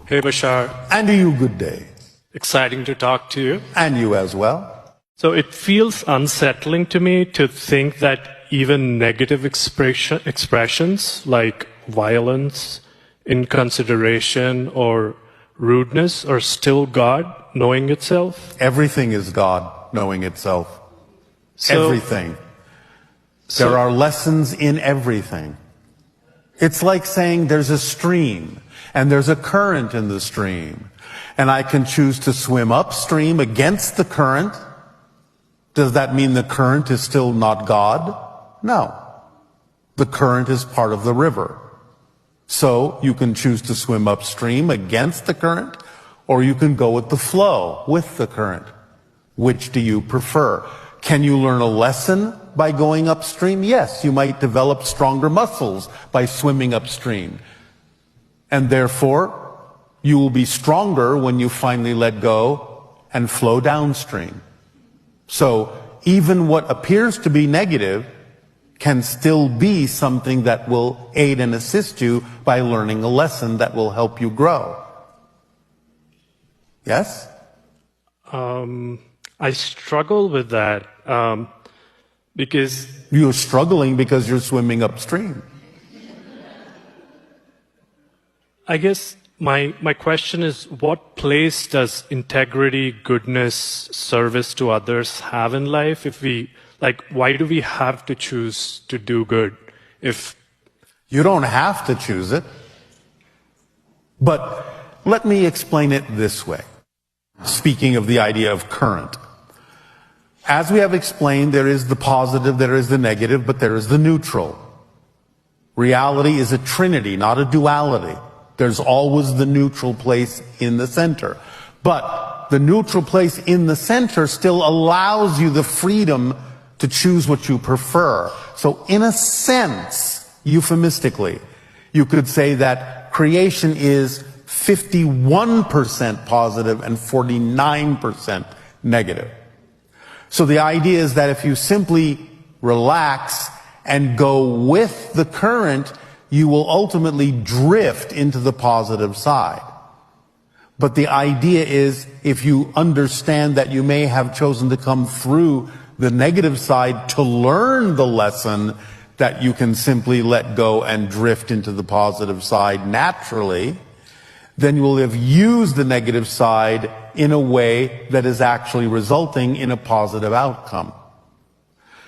Hey Bashar, And to you, good day. exciting to talk to you. And you as well. So it feels unsettling to me to think that even negative expressions like violence, inconsideration, or rudeness are still God knowing itself. Everything is God knowing itself. So- Everything. There are lessons in everything. It's like saying there's a stream and there's a current in the stream. And I can choose to swim upstream against the current. Does that mean the current is still not God? No. The current is part of the river. So you can choose to swim upstream against the current, or you can go with the flow, with the current. Which do you prefer? Can you learn a lesson by going upstream? Yes, you might develop stronger muscles by swimming upstream. And therefore, you will be stronger when you finally let go and flow downstream. So even what appears to be negative can still be something that will aid and assist you by learning a lesson that will help you grow. Yes? I struggle with that because You're struggling because you're swimming upstream. I guess my question is, what place does integrity, goodness, service to others have in life? If we, why do we have to choose to do good? If You don't have to choose it. But let me explain it this way. Speaking of the idea of current. As we have explained, there is the positive, there is the negative, but there is the neutral. Reality is a trinity, not a duality. There's always the neutral place in the center. But the neutral place in the center still allows you the freedom to choose what you prefer. So in a sense, euphemistically, you could say that creation is 51% positive and 49% negative. So the idea is that if you simply relax and go with the current, you will ultimately drift into the positive side. But the idea is, if you understand that you may have chosen to come through the negative side to learn the lesson, that you can simply let go and drift into the positive side naturally, then you will have used the negative side in a way that is actually resulting in a positive outcome.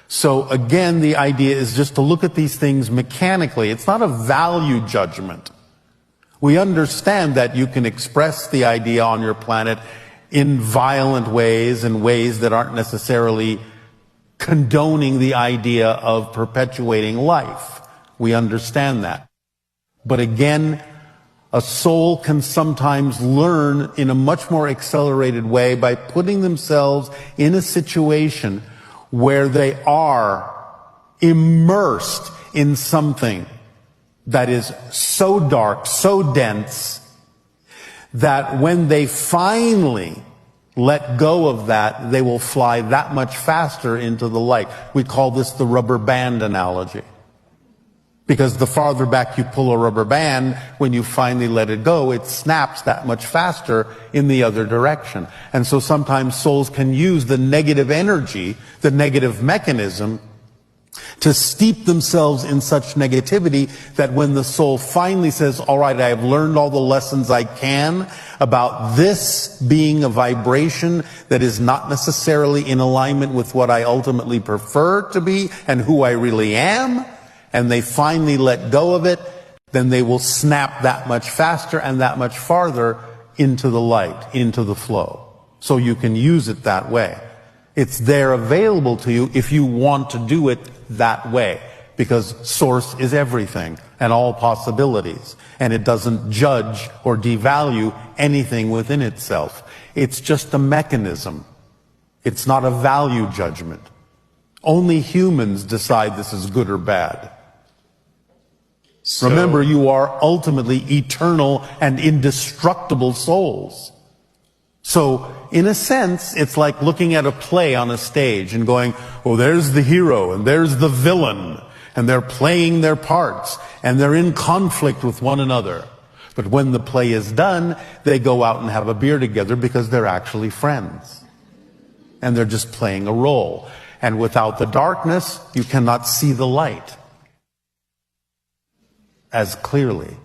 So again, the idea is just to look at these things mechanically. It's not a value judgment. We understand that you can express the idea on your planet in violent ways, in ways that aren't necessarily condoning the idea of perpetuating life. We understand that. But again, a soul can sometimes learn in a much more accelerated way by putting themselves in a situation where they are immersed in something that is so dark, so dense, that when they finally let go of that, they will fly that much faster into the light. We call this the rubber band analogy. Because the farther back you pull a rubber band, when you finally let it go, it snaps that much faster in the other direction. And so sometimes souls can use the negative energy, the negative mechanism, to steep themselves in such negativity that when the soul finally says, all right, I have learned all the lessons I can about this being a vibration that is not necessarily in alignment with what I ultimately prefer to be and who I really am, and they finally let go of it, then they will snap that much faster and that much farther into the light, into the flow. So you can use it that way. It's there available to you if you want to do it that way, because Source is everything and all possibilities, and it doesn't judge or devalue anything within itself. It's just a mechanism. It's not a value judgment. Only humans decide this is good or bad. Remember, you are ultimately eternal and indestructible souls. So, in a sense, it's like looking at a play on a stage and going, oh, there's the hero and there's the villain, and they're playing their parts, and they're in conflict with one another. But when the play is done, they go out and have a beer together because they're actually friends. And they're just playing a role. And without the darkness, you cannot see the light as clearly,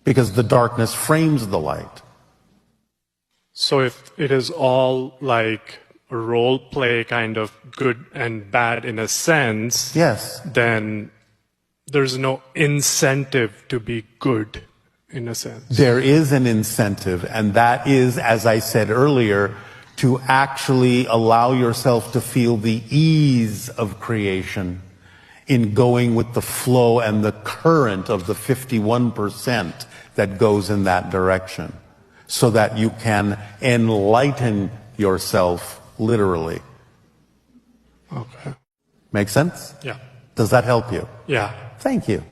because the darkness frames the light. So if it is all like a role play, kind of good and bad in a sense, Yes. then there's no incentive to be good in a sense. There is an incentive, and that is, as I said earlier, to actually allow yourself to feel the ease of creation in going with the flow and the current of the 51% that goes in that direction, so that you can enlighten yourself literally. Okay. Make sense? Yeah. Does that help you? Yeah. Thank you.